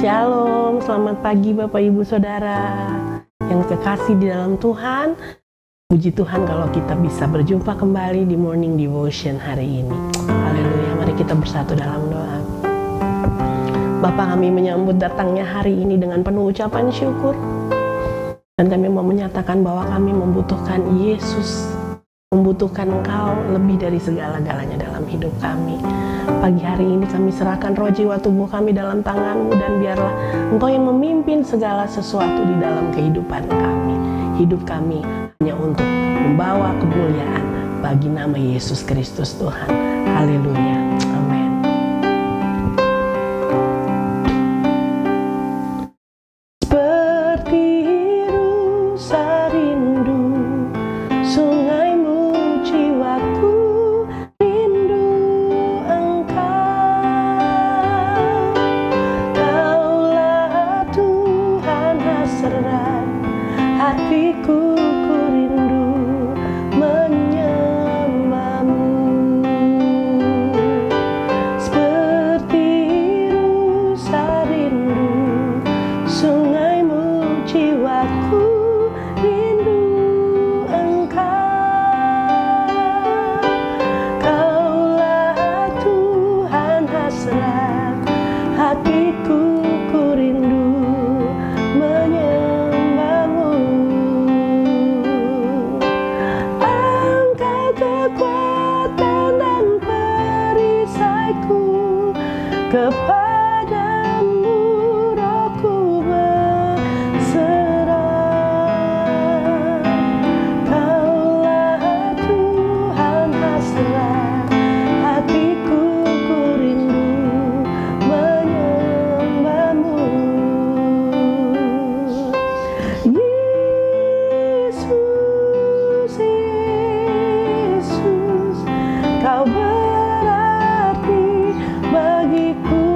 Shalom, selamat pagi Bapak Ibu Saudara yang kekasih di dalam Tuhan. Puji Tuhan kalau kita bisa berjumpa kembali di Morning Devotion hari ini. Haleluya, mari kita bersatu dalam doa. Bapa, kami menyambut datangnya hari ini dengan penuh ucapan syukur. Dan kami mau menyatakan bahwa kami membutuhkan Yesus, membutuhkan Engkau lebih dari segala-galanya dalam hidup kami. Pagi hari ini kami serahkan roh jiwa tubuh kami dalam tangan-Mu, dan biarlah Engkau yang memimpin segala sesuatu di dalam kehidupan kami. Hidup kami hanya untuk membawa kemuliaan bagi nama Yesus Kristus Tuhan. Haleluya. Amin. Seperti rusa rindu sungaimu, jiwaku rindu Engkau. Kaulah Tuhan hasrat hatiku, ku rindu menyembah-Mu. Seperti rusa rindu sungaimu, jiwaku rindu Engkau. Kaulah Tuhan hasrat hatiku, ku rindu menyembah-Mu. Engkau kekuatan dan perisaiku, kepadamu rohku berserah. Kaulah Tuhan hasrat hatiku, ku rindu menyembah-Mu. Yesus, Yesus, Kau berarti bagiku.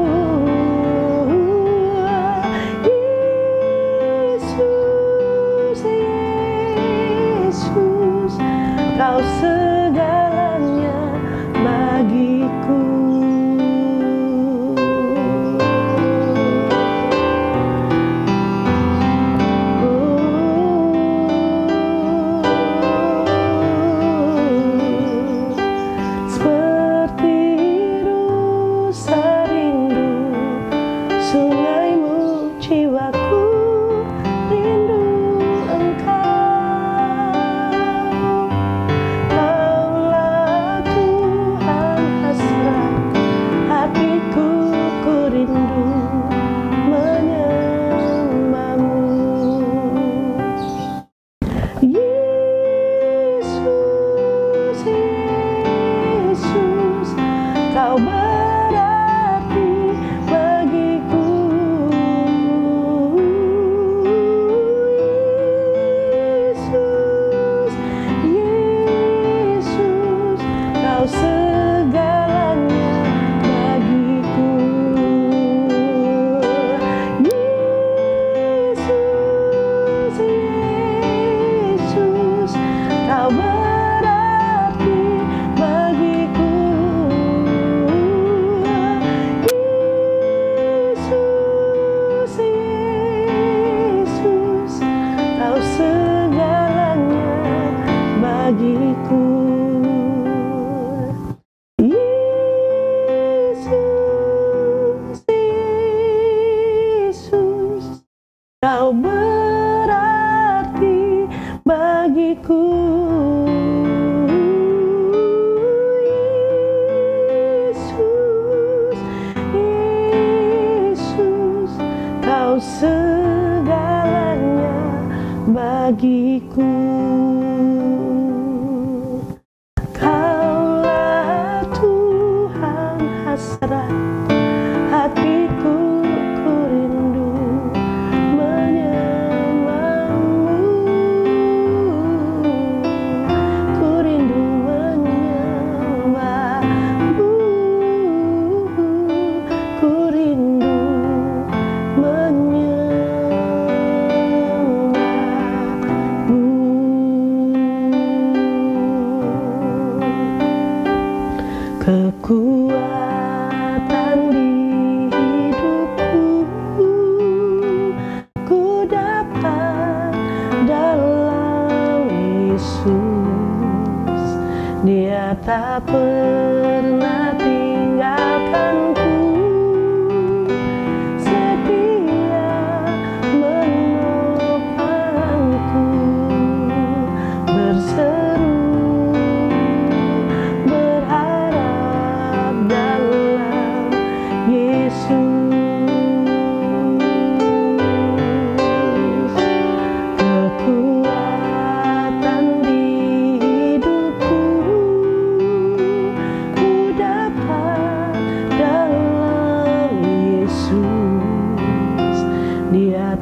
Yesus, Yesus, Kau segalanya bagiku. Seperti rusa rindu sungaimu, jiwaku rindu Engkau. Kaulah Tuhan hasrat hatiku, ku rindu menyembah-Mu. Yesus, Yesus, Kau berarti bagiku. Yesus, Yesus, Kau segalanya bagiku. Yesus, Yesus, Kau berarti bagiku. Yesus, Yesus, Kau segalanya bagiku. Yesus, Yesus, Kau berarti bagiku. Yesus, Yesus, Kau segalanya bagiku. Kaulah Tuhan hasrat hatiku, ku rindu menyembah-Mu. Ku rindu menyembah-Mu. Ku rindu menyembah-Mu.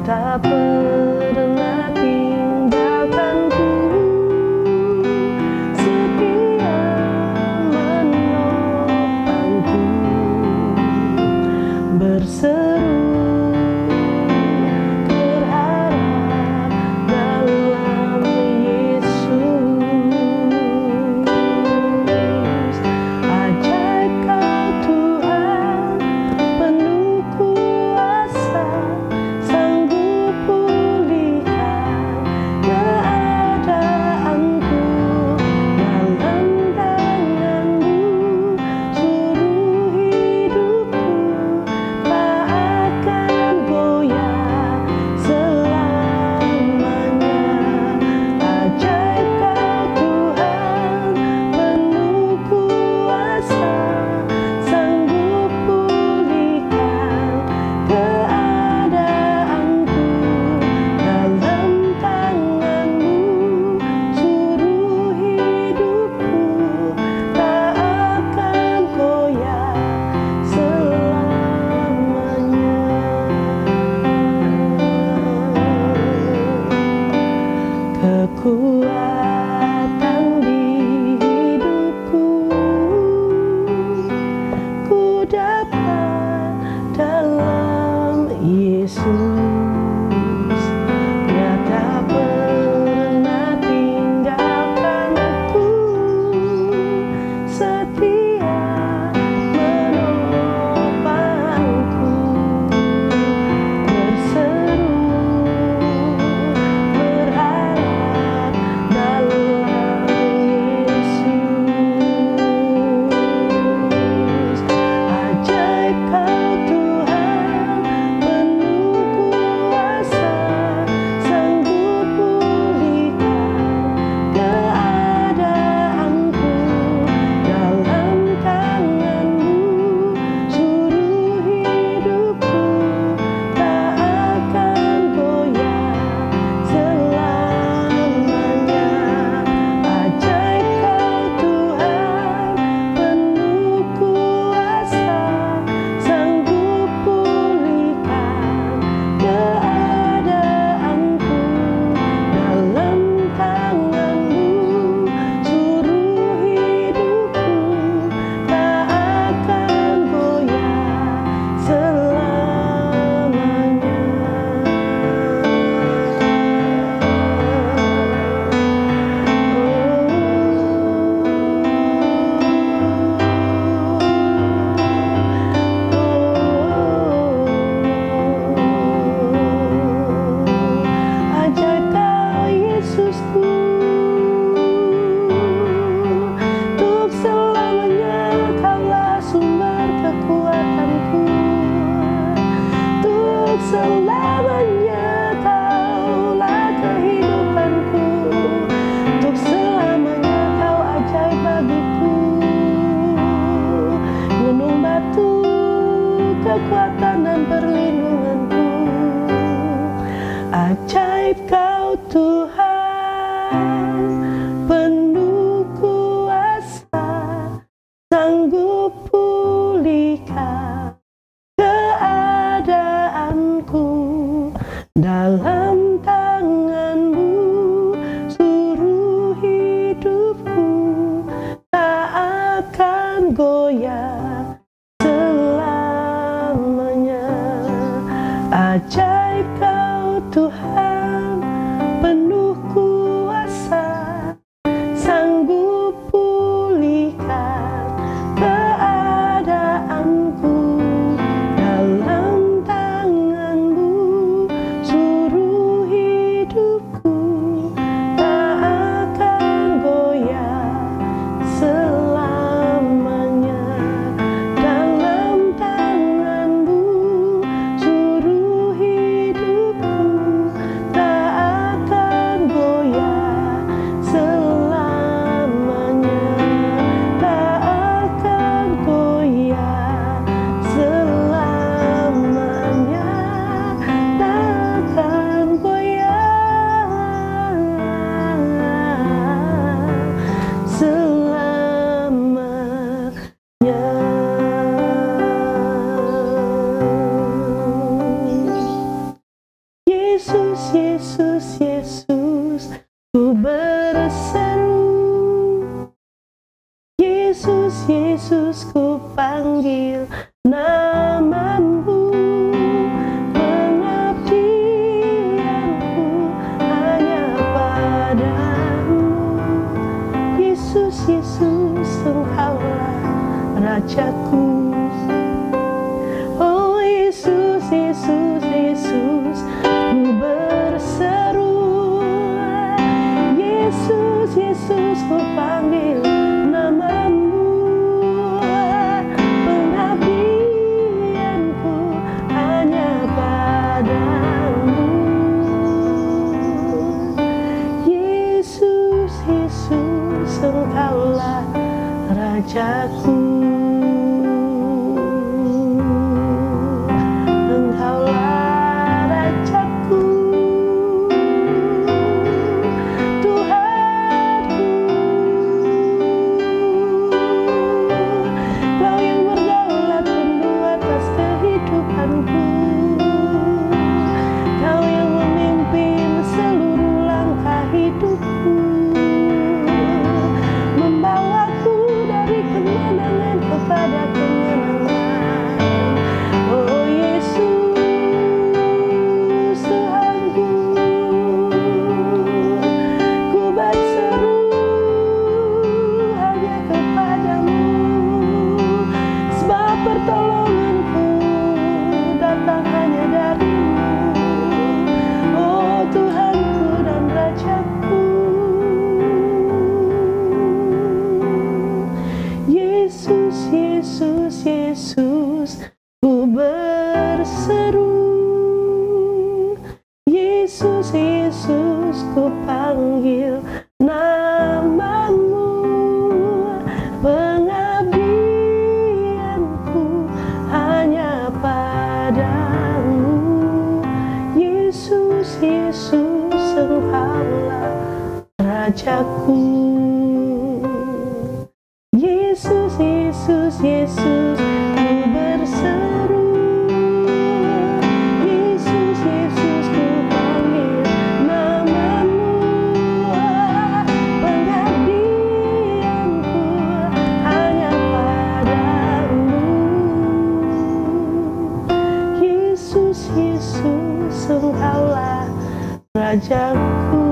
tak pernah tinggalkanku, setia menopangku, berseru berharap dalam Yesus. Ajaib Kau Tuhan, penuh kuasa, sanggup pulihkan keadaanku. Dalam tangan-Mu seluruh hidupku tak akan goyah selamanya. Ajaib Kau Tuhan, penuh kuasa, sanggup pulihkan keadaanku. Dalam tangan-Mu seluruh hidupku tak akan goyah selamanya. Kekuatan di hidupku ku dapat dalam Yesus. Dia tak pernah tinggalkan aku, setia menopangku, berseru berharap dalam Yesus. Ajaib Kau Tuhan, penuh kuasa, sanggup pulihkan keadaanku. Dalam tangan-Mu seluruh hidupku tak akan goyah selamanya. Ajaib Kau Tuhan, penuh kuasa, sanggup pulihkan keadaanku. Dalam tangan-Mu seluruh hidupku tak akan goyah selamanya. Ajaib Kau Yesusku, untuk selamanya Kaulah sumber kekuatanku, untuk selamanya Kaulah kehidupanku, untuk selamanya Kau ajaib bagiku. Gunung batu, kekuatan dan perlindunganku. Ajaib Kau Tuhan, penuh kuasa, sanggup pulihkan keadaanku. Dalam tangan-Mu seluruh hidupku tak akan goyah selamanya. Ajaib Kau Tuhan, penuh kuasa, sanggup pulihkan keadaanku. Dalam tangan-Mu seluruh hidupku tak akan goyah selamanya. Dalam tangan-Mu seluruh hidupku Yesus ku panggil namamu, pengabdianku hanya padamu. Yesus, Yesus, Engkaulah Rajaku. Oh Yesus, Yesus, Yesus, ku berseru. Yesus, Yesus, ku panggil namamu, pengabdianku hanya padamu. Yesus, Yesus, Engkaulah Rajaku. Yesus, ku berseru. Yesus, Yesus, ku panggil namamu, pengabdianku hanya padamu. Yesus, Yesus, Engkaulah Rajaku. Yesus, Yesus, Yesus, ku berseru. Yesus, Yesus, ku panggil namamu, pengabdianku hanya padamu. Yesus, Yesus, Engkaulah Rajaku.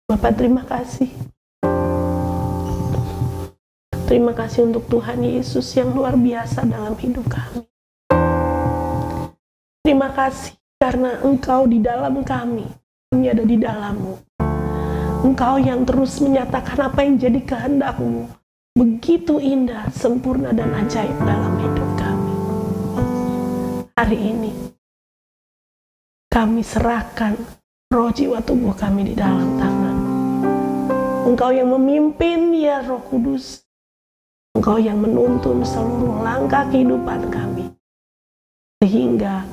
Bapak, terima kasih. Terima kasih untuk Tuhan Yesus yang luar biasa dalam hidup kami. Terima kasih karena Engkau di dalam kami ada di dalam-Mu. Engkau yang terus menyatakan apa yang jadi kehendak-Mu. Begitu indah, sempurna, dan ajaib dalam hidup kami. Hari ini, kami serahkan roh, jiwa, tubuh kami di dalam tangan. Engkau yang memimpin, ya Roh Kudus. Engkau yang menuntun seluruh langkah kehidupan kami. Sehingga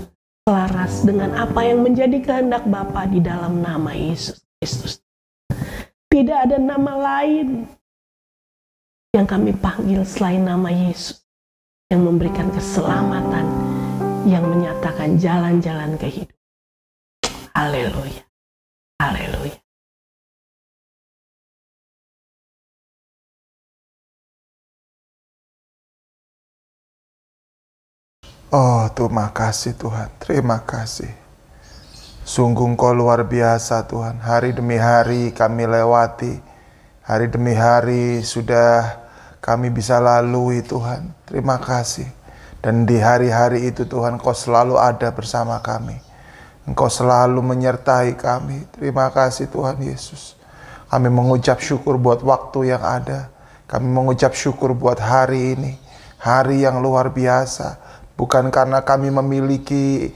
selaras dengan apa yang menjadi kehendak Bapa di dalam nama Yesus Kristus. Tidak ada nama lain yang kami panggil selain nama Yesus. Yang memberikan keselamatan, yang menyatakan jalan-jalan kehidupan. Haleluya. Haleluya. Oh, terima kasih Tuhan, terima kasih. Sungguh Engkau luar biasa Tuhan. Hari demi hari kami lewati, hari demi hari sudah kami bisa lalui Tuhan. Terima kasih. Dan di hari-hari itu Tuhan, Engkau selalu ada bersama kami. Engkau selalu menyertai kami. Terima kasih Tuhan Yesus. Kami mengucap syukur buat waktu yang ada. Kami mengucap syukur buat hari ini. hari yang luar biasa. Bukan karena kami memiliki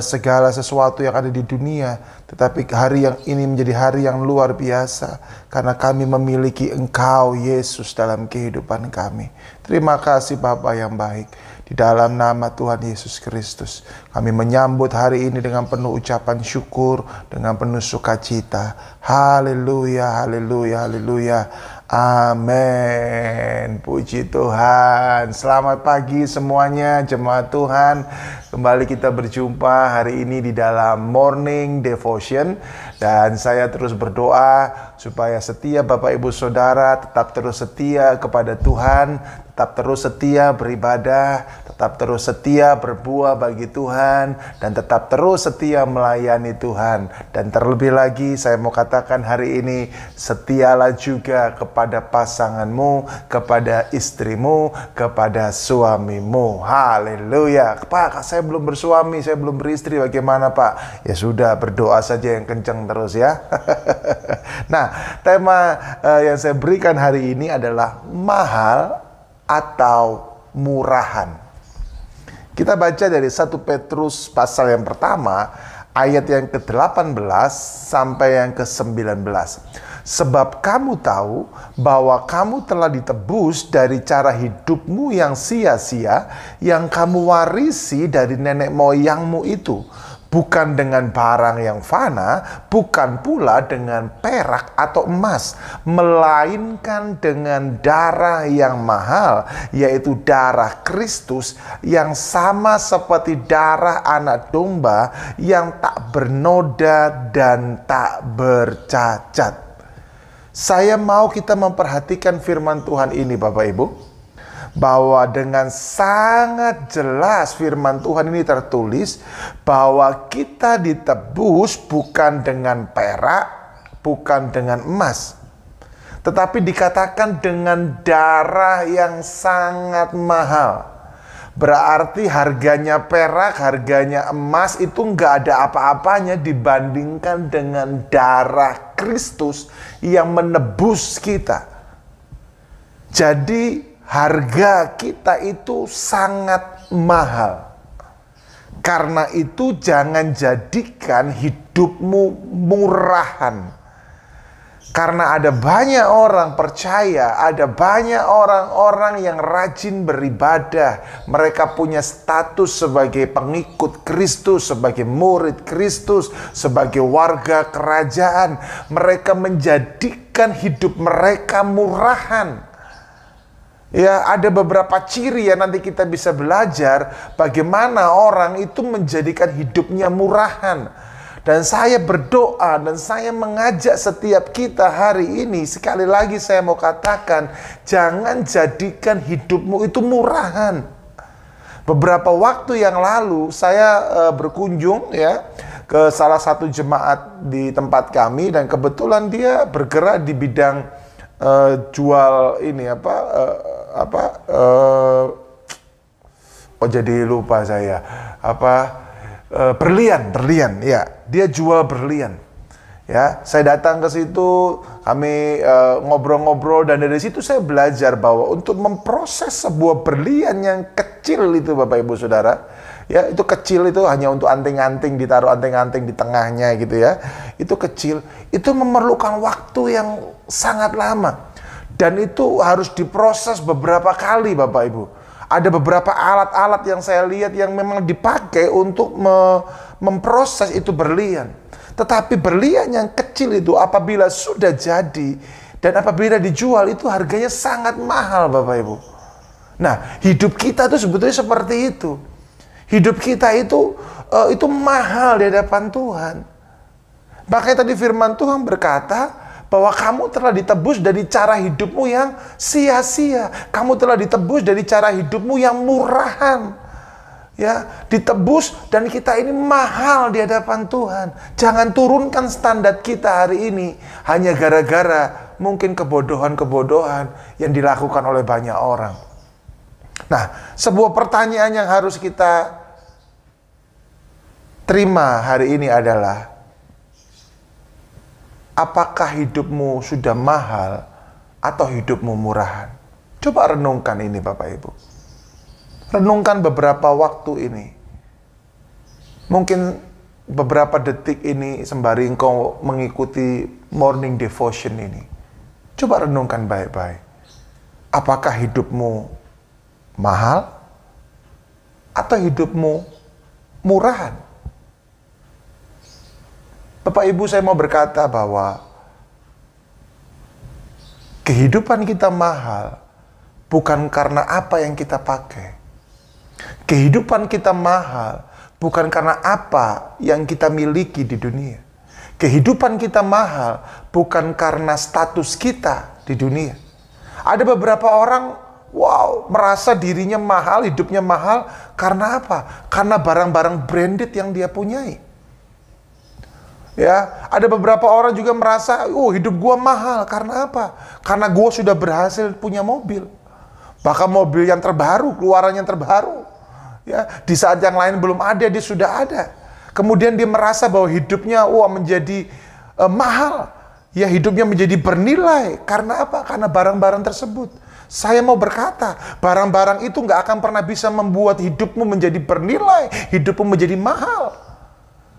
segala sesuatu yang ada di dunia, tetapi hari yang ini menjadi hari yang luar biasa karena kami memiliki Engkau, Yesus, dalam kehidupan kami. Terima kasih Bapa yang baik. Di dalam nama Tuhan Yesus Kristus, kami menyambut hari ini dengan penuh ucapan syukur, dengan penuh sukacita. Haleluya, haleluya, haleluya. Amin. Puji Tuhan. Selamat pagi semuanya, jemaat Tuhan. Kembali kita berjumpa hari ini di dalam Morning Devotion. Dan saya terus berdoa supaya setiap Bapak Ibu Saudara tetap terus setia kepada Tuhan, tetap terus setia beribadah, tetap terus setia berbuah bagi Tuhan, dan tetap terus setia melayani Tuhan. Dan terlebih lagi saya mau katakan hari ini, setialah juga kepada pasanganmu, kepada istrimu, kepada suamimu. Haleluya. Pak, saya belum bersuami, saya belum beristri, bagaimana Pak? Ya sudah, berdoa saja yang kencang terus ya. Nah, tema yang saya berikan hari ini adalah mahal atau murahan. Kita baca dari 1 Petrus pasal yang pertama, ayat yang ke-18 sampai yang ke-19. Sebab kamu tahu bahwa kamu telah ditebus dari cara hidupmu yang sia-sia, yang kamu warisi dari nenek moyangmu itu. Bukan dengan barang yang fana, bukan pula dengan perak atau emas, melainkan dengan darah yang mahal, yaitu darah Kristus, yang sama seperti darah anak domba, yang tak bernoda dan tak bercacat. Saya mau kita memperhatikan firman Tuhan ini, Bapak Ibu, bahwa dengan sangat jelas firman Tuhan ini tertulis bahwa kita ditebus bukan dengan perak, bukan dengan emas, tetapi dikatakan dengan darah yang sangat mahal. Berarti harganya perak, harganya emas itu nggak ada apa-apanya dibandingkan dengan darah Kristus yang menebus kita. Jadi harga kita itu sangat mahal. Karena itu jangan jadikan hidupmu murahan. Karena ada banyak orang percaya, ada banyak orang-orang yang rajin beribadah. Mereka punya status sebagai pengikut Kristus, sebagai murid Kristus, sebagai warga kerajaan. Mereka menjadikan hidup mereka murahan. Ya, ada beberapa ciri yang nanti kita bisa belajar bagaimana orang itu menjadikan hidupnya murahan. Dan saya berdoa dan saya mengajak setiap kita hari ini, sekali lagi saya mau katakan, jangan jadikan hidupmu itu murahan. Beberapa waktu yang lalu saya berkunjung ya ke salah satu jemaat di tempat kami, dan kebetulan dia bergerak di bidang jual ini jadi lupa saya berlian ya, dia jual berlian ya. Saya datang ke situ, kami ngobrol-ngobrol, dan dari situ saya belajar bahwa untuk memproses sebuah berlian yang kecil itu, Bapak Ibu Saudara ya, itu kecil, itu hanya untuk anting-anting, ditaruh anting-anting di tengahnya gitu ya, itu kecil, itu memerlukan waktu yang sangat lama, dan itu harus diproses beberapa kali, Bapak Ibu. Ada beberapa alat-alat yang saya lihat yang memang dipakai untuk memproses itu berlian. Tetapi berlian yang kecil itu apabila sudah jadi dan apabila dijual itu harganya sangat mahal, Bapak Ibu. Nah, hidup kita itu sebetulnya seperti itu. Hidup kita itu mahal di hadapan Tuhan. Makanya tadi firman Tuhan berkata bahwa kamu telah ditebus dari cara hidupmu yang sia-sia. Kamu telah ditebus dari cara hidupmu yang murahan. Ya, ditebus, dan kita ini mahal di hadapan Tuhan. Jangan turunkan standar kita hari ini hanya gara-gara mungkin kebodohan-kebodohan yang dilakukan oleh banyak orang. Nah, sebuah pertanyaan yang harus kita terima hari ini adalah, apakah hidupmu sudah mahal atau hidupmu murahan? Coba renungkan ini, Bapak Ibu. Renungkan beberapa waktu ini. Mungkin beberapa detik ini sembari engkau mengikuti morning devotion ini. Coba renungkan baik-baik. Apakah hidupmu mahal? Atau hidupmu murahan? Bapak Ibu, saya mau berkata bahwa kehidupan kita mahal bukan karena apa yang kita pakai. Kehidupan kita mahal bukan karena apa yang kita miliki di dunia. Kehidupan kita mahal bukan karena status kita di dunia. Ada beberapa orang, merasa dirinya mahal, hidupnya mahal, karena apa? Karena barang-barang branded yang dia punyai. Ya, ada beberapa orang juga merasa, hidup gua mahal, karena apa? Karena gua sudah berhasil punya mobil. Bahkan mobil yang terbaru, keluaran yang terbaru. Ya, di saat yang lain belum ada, dia sudah ada. Kemudian dia merasa bahwa hidupnya menjadi mahal. Ya, hidupnya menjadi bernilai. Karena apa? Karena barang-barang tersebut. Saya mau berkata, barang-barang itu nggak akan pernah bisa membuat hidupmu menjadi bernilai, hidupmu menjadi mahal.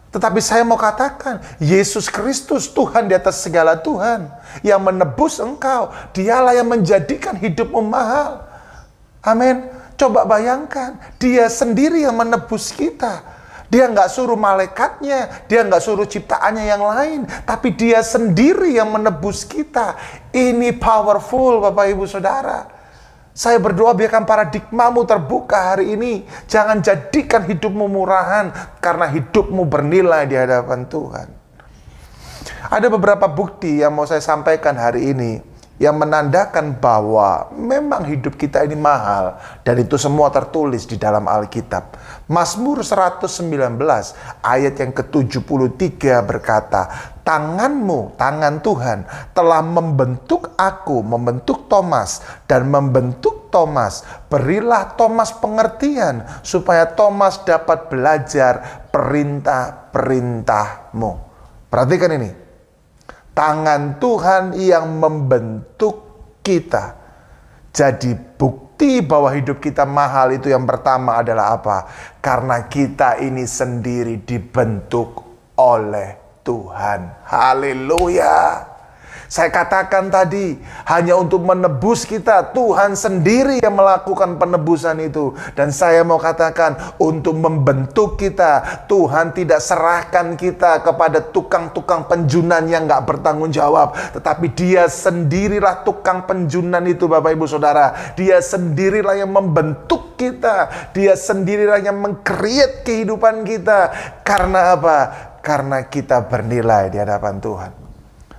Tetapi saya mau katakan, Yesus Kristus, Tuhan di atas segala Tuhan, yang menebus engkau, Dialah yang menjadikan hidupmu mahal. Amin. Coba bayangkan, Dia sendiri yang menebus kita. Dia nggak suruh malaikatnya, Dia nggak suruh ciptaannya yang lain, tapi Dia sendiri yang menebus kita. Ini powerful, Bapak Ibu Saudara. Saya berdoa biarkan paradigmamu terbuka hari ini. Jangan jadikan hidupmu murahan, karena hidupmu bernilai di hadapan Tuhan. Ada beberapa bukti yang mau saya sampaikan hari ini, yang menandakan bahwa memang hidup kita ini mahal, dan itu semua tertulis di dalam Alkitab. Mazmur 119 ayat yang ke-73 berkata, tanganmu, tangan Tuhan, telah membentuk aku, membentuk Thomas, dan membentuk Thomas. Berilah Thomas pengertian, supaya Thomas dapat belajar perintah-perintahmu. Perhatikan ini. Tangan Tuhan yang membentuk kita. Jadi bukti bahwa hidup kita mahal itu yang pertama adalah apa? Karena kita ini sendiri dibentuk oleh Tuhan. Haleluya. Saya katakan tadi, hanya untuk menebus kita, Tuhan sendiri yang melakukan penebusan itu. Dan saya mau katakan, untuk membentuk kita, Tuhan tidak serahkan kita kepada tukang-tukang penjunan yang gak bertanggung jawab. Tetapi Dia sendirilah tukang penjunan itu, Bapak Ibu Saudara. Dia sendirilah yang membentuk kita. Dia sendirilah yang meng-create kehidupan kita. Karena apa? Karena kita bernilai di hadapan Tuhan.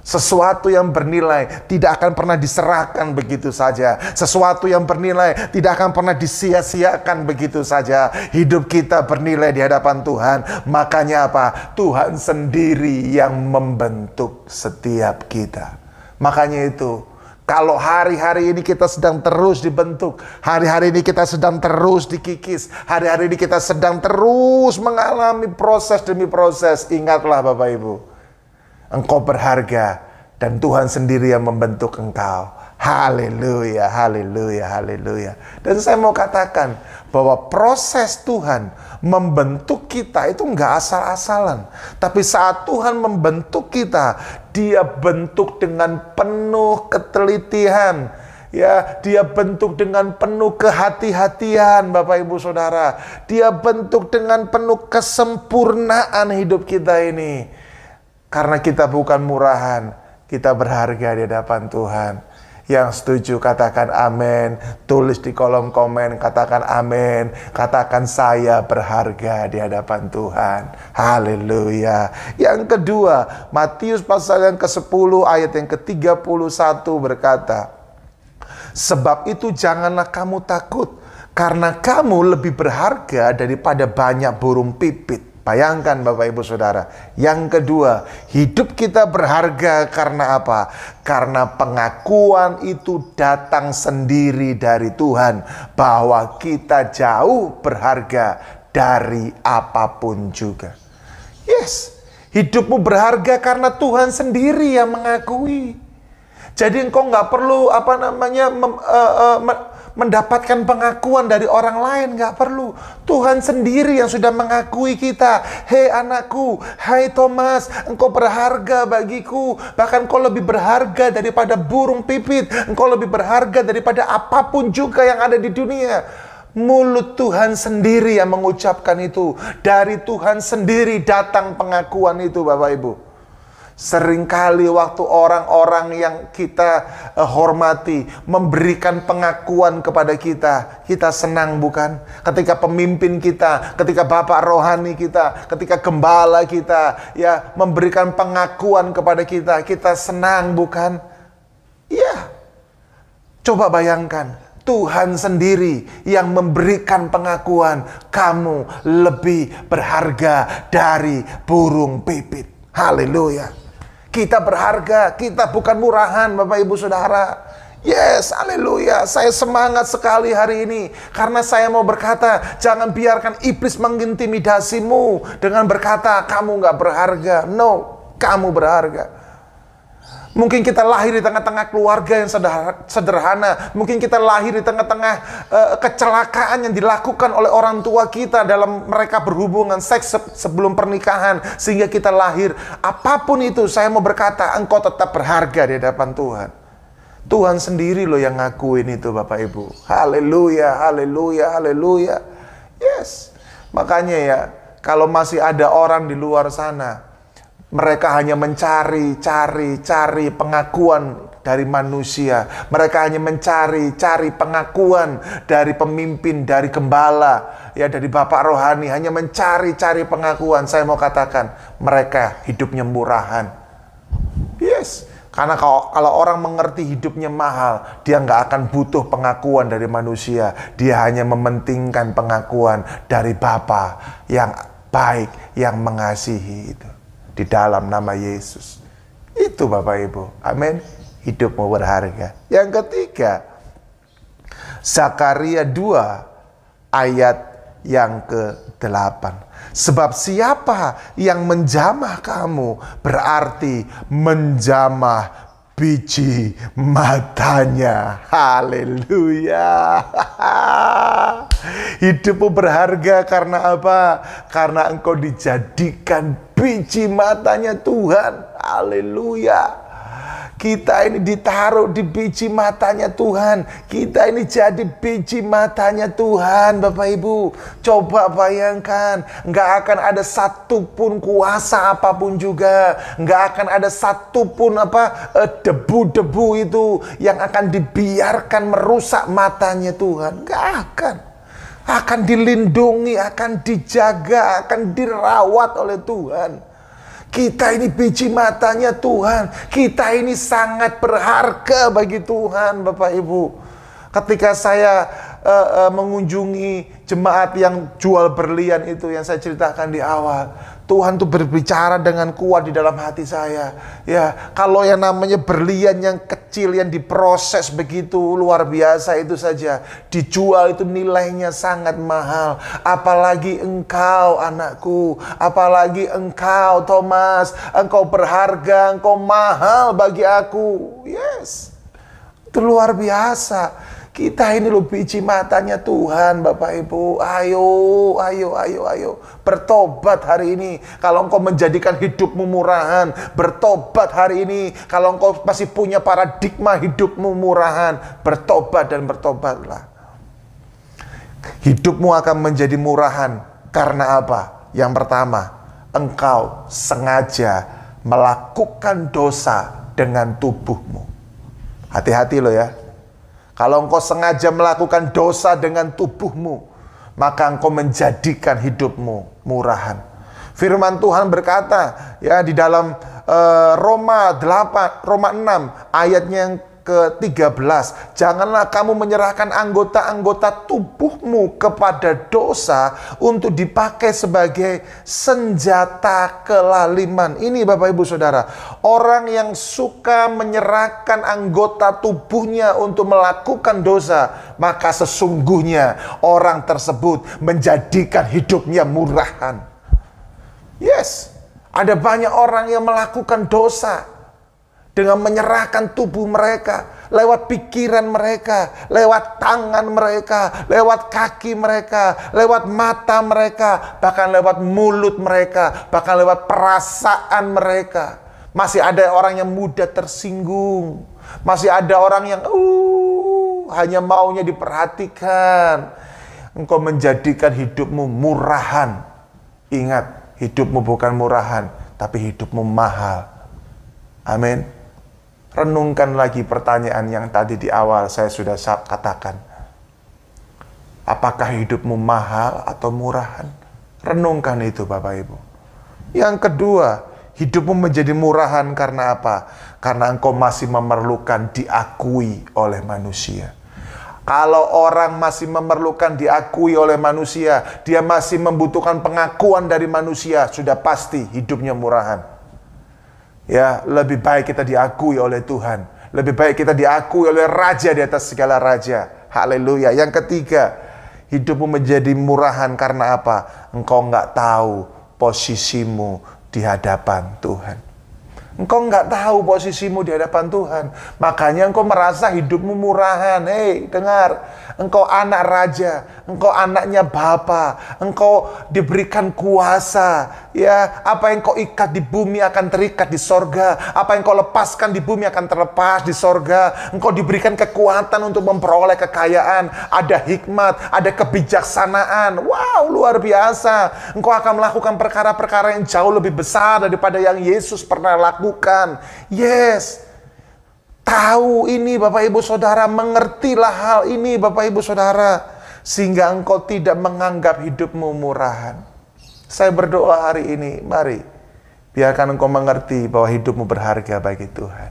Sesuatu yang bernilai tidak akan pernah diserahkan begitu saja. Sesuatu yang bernilai tidak akan pernah disia-siakan begitu saja. Hidup kita bernilai di hadapan Tuhan. Makanya apa? Tuhan sendiri yang membentuk setiap kita. Makanya itu, kalau hari-hari ini kita sedang terus dibentuk, hari-hari ini kita sedang terus dikikis, hari-hari ini kita sedang terus mengalami proses demi proses, ingatlah Bapak Ibu, engkau berharga dan Tuhan sendiri yang membentuk engkau. Haleluya, haleluya, haleluya. Dan saya mau katakan bahwa proses Tuhan membentuk kita itu enggak asal-asalan. Tapi saat Tuhan membentuk kita, Dia bentuk dengan penuh ketelitian. Ya, Dia bentuk dengan penuh kehati-hatian, Bapak Ibu Saudara. Dia bentuk dengan penuh kesempurnaan hidup kita ini. Karena kita bukan murahan, kita berharga di hadapan Tuhan. Yang setuju katakan amin. Tulis di kolom komen, katakan amin. Katakan saya berharga di hadapan Tuhan. Haleluya. Yang kedua, Matius pasal yang ke-10 ayat yang ke-31 berkata, sebab itu janganlah kamu takut, karena kamu lebih berharga daripada banyak burung pipit. Bayangkan Bapak Ibu Saudara. Yang kedua, hidup kita berharga karena apa? Karena pengakuan itu datang sendiri dari Tuhan, bahwa kita jauh berharga dari apapun juga. Yes, hidupmu berharga karena Tuhan sendiri yang mengakui. Jadi engkau nggak perlu mendapatkan pengakuan dari orang lain, nggak perlu. Tuhan sendiri yang sudah mengakui kita. Hei anakku, hai Thomas, engkau berharga bagiku. Bahkan engkau lebih berharga daripada burung pipit. Engkau lebih berharga daripada apapun juga yang ada di dunia. Mulut Tuhan sendiri yang mengucapkan itu. Dari Tuhan sendiri datang pengakuan itu, Bapak Ibu. Seringkali waktu orang-orang yang kita hormati memberikan pengakuan kepada kita, kita senang bukan? Ketika pemimpin kita, ketika bapak rohani kita, ketika gembala kita ya memberikan pengakuan kepada kita, kita senang bukan? Iya. Coba bayangkan, Tuhan sendiri yang memberikan pengakuan, kamu lebih berharga dari burung pipit. Haleluya. Kita berharga, kita bukan murahan Bapak Ibu Saudara. Yes, haleluya. Saya semangat sekali hari ini karena saya mau berkata, jangan biarkan iblis mengintimidasimu dengan berkata kamu nggak berharga. No, kamu berharga. Mungkin kita lahir di tengah-tengah keluarga yang sederhana. Mungkin kita lahir di tengah-tengah kecelakaan yang dilakukan oleh orang tua kita dalam mereka berhubungan seks sebelum pernikahan. Sehingga kita lahir. Apapun itu, saya mau berkata, engkau tetap berharga di hadapan Tuhan. Tuhan sendiri loh yang ngakuin itu Bapak Ibu. Haleluya, haleluya, haleluya. Yes. Makanya ya, kalau masih ada orang di luar sana, mereka hanya mencari pengakuan dari manusia. Mereka hanya mencari pengakuan dari pemimpin, dari gembala, ya dari bapak rohani. Hanya mencari pengakuan. Saya mau katakan, mereka hidupnya murahan. Yes, karena kalau orang mengerti hidupnya mahal, dia nggak akan butuh pengakuan dari manusia. Dia hanya mementingkan pengakuan dari Bapa yang baik, yang mengasihi itu. Di dalam nama Yesus. Itu Bapak Ibu. Amin. Hidupmu berharga. Yang ketiga, Zakaria 2 ayat yang ke-8. Sebab siapa yang menjamah kamu berarti menjamah biji matanya. Haleluya. Hidupmu berharga karena apa? Karena engkau dijadikan biji matanya Tuhan. Haleluya. Kita ini ditaruh di biji matanya Tuhan. Kita ini jadi biji matanya Tuhan, Bapak Ibu. Coba bayangkan, nggak akan ada satupun kuasa apapun juga, nggak akan ada satupun debu-debu itu yang akan dibiarkan merusak matanya Tuhan. Nggak akan. Akan dilindungi, akan dijaga, akan dirawat oleh Tuhan. Kita ini biji matanya Tuhan. Kita ini sangat berharga bagi Tuhan, Bapak Ibu. Ketika saya mengunjungi jemaat yang jual berlian itu yang saya ceritakan di awal, Tuhan tuh berbicara dengan kuat di dalam hati saya. Ya, kalau yang namanya berlian yang kecil yang diproses begitu luar biasa itu saja dijual itu nilainya sangat mahal. Apalagi engkau anakku, apalagi engkau Thomas, engkau berharga, engkau mahal bagi aku. Yes, itu luar biasa. Kita ini loh biji matanya Tuhan, Bapak Ibu. Ayo. Bertobat hari ini. Kalau engkau menjadikan hidupmu murahan. Bertobat hari ini. Kalau engkau masih punya paradigma hidupmu murahan. Bertobat dan bertobatlah. Hidupmu akan menjadi murahan. Karena apa? Yang pertama, engkau sengaja melakukan dosa dengan tubuhmu. Hati-hati loh ya. Kalau engkau sengaja melakukan dosa dengan tubuhmu, maka engkau menjadikan hidupmu murahan. Firman Tuhan berkata, ya di dalam Roma 6 ayatnya yang ke-13, janganlah kamu menyerahkan anggota-anggota tubuhmu kepada dosa untuk dipakai sebagai senjata kelaliman. Ini Bapak Ibu Saudara, orang yang suka menyerahkan anggota tubuhnya untuk melakukan dosa, maka sesungguhnya orang tersebut menjadikan hidupnya murahan. Yes, ada banyak orang yang melakukan dosa dengan menyerahkan tubuh mereka. lewat pikiran mereka, lewat tangan mereka, lewat kaki mereka, lewat mata mereka, bahkan lewat mulut mereka, bahkan lewat perasaan mereka. Masih ada orang yang mudah tersinggung, masih ada orang yang hanya maunya diperhatikan. Engkau menjadikan hidupmu murahan. Ingat, hidupmu bukan murahan, tapi hidupmu mahal. Amin. Renungkan lagi pertanyaan yang tadi di awal saya sudah katakan. Apakah hidupmu mahal atau murahan? Renungkan itu Bapak Ibu. Yang kedua, hidupmu menjadi murahan karena apa? Karena engkau masih memerlukan diakui oleh manusia. Kalau orang masih memerlukan diakui oleh manusia, dia masih membutuhkan pengakuan dari manusia, sudah pasti hidupnya murahan. Ya, lebih baik kita diakui oleh Tuhan. Lebih baik kita diakui oleh Raja di atas segala raja. Haleluya. Yang ketiga, hidupmu menjadi murahan karena apa? Engkau nggak tahu posisimu di hadapan Tuhan. Engkau nggak tahu posisimu di hadapan Tuhan. Makanya engkau merasa hidupmu murahan. Hei, dengar. Engkau anak raja. Engkau anaknya Bapa. Engkau diberikan kuasa. Ya, apa yang kau ikat di bumi akan terikat di sorga. Apa yang kau lepaskan di bumi akan terlepas di sorga. Engkau diberikan kekuatan untuk memperoleh kekayaan. Ada hikmat, ada kebijaksanaan. Wow, luar biasa. Engkau akan melakukan perkara-perkara yang jauh lebih besar daripada yang Yesus pernah lakukan. Yes. Tahu ini Bapak Ibu Saudara, mengertilah hal ini Bapak Ibu Saudara, sehingga engkau tidak menganggap hidupmu murahan. Saya berdoa hari ini, mari biarkan engkau mengerti bahwa hidupmu berharga bagi Tuhan.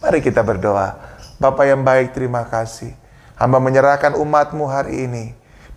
Mari kita berdoa. Bapa yang baik, terima kasih. Hamba menyerahkan umatmu hari ini.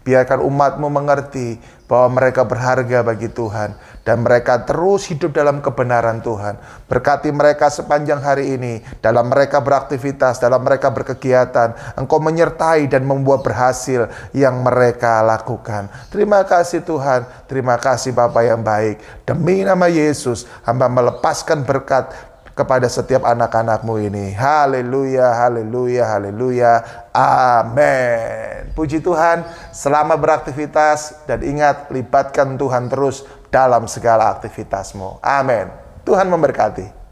Biarkan umatmu mengerti bahwa mereka berharga bagi Tuhan. Dan mereka terus hidup dalam kebenaran Tuhan. Berkati mereka sepanjang hari ini. Dalam mereka beraktivitas, dalam mereka berkegiatan. Engkau menyertai dan membuat berhasil yang mereka lakukan. Terima kasih Tuhan. Terima kasih Bapa yang baik. Demi nama Yesus, hamba melepaskan berkat kepada setiap anak-anakmu ini. Haleluya, haleluya, haleluya. Amin. Puji Tuhan, selamat beraktivitas dan ingat, libatkan Tuhan terus dalam segala aktivitasmu. Amin. Tuhan memberkati.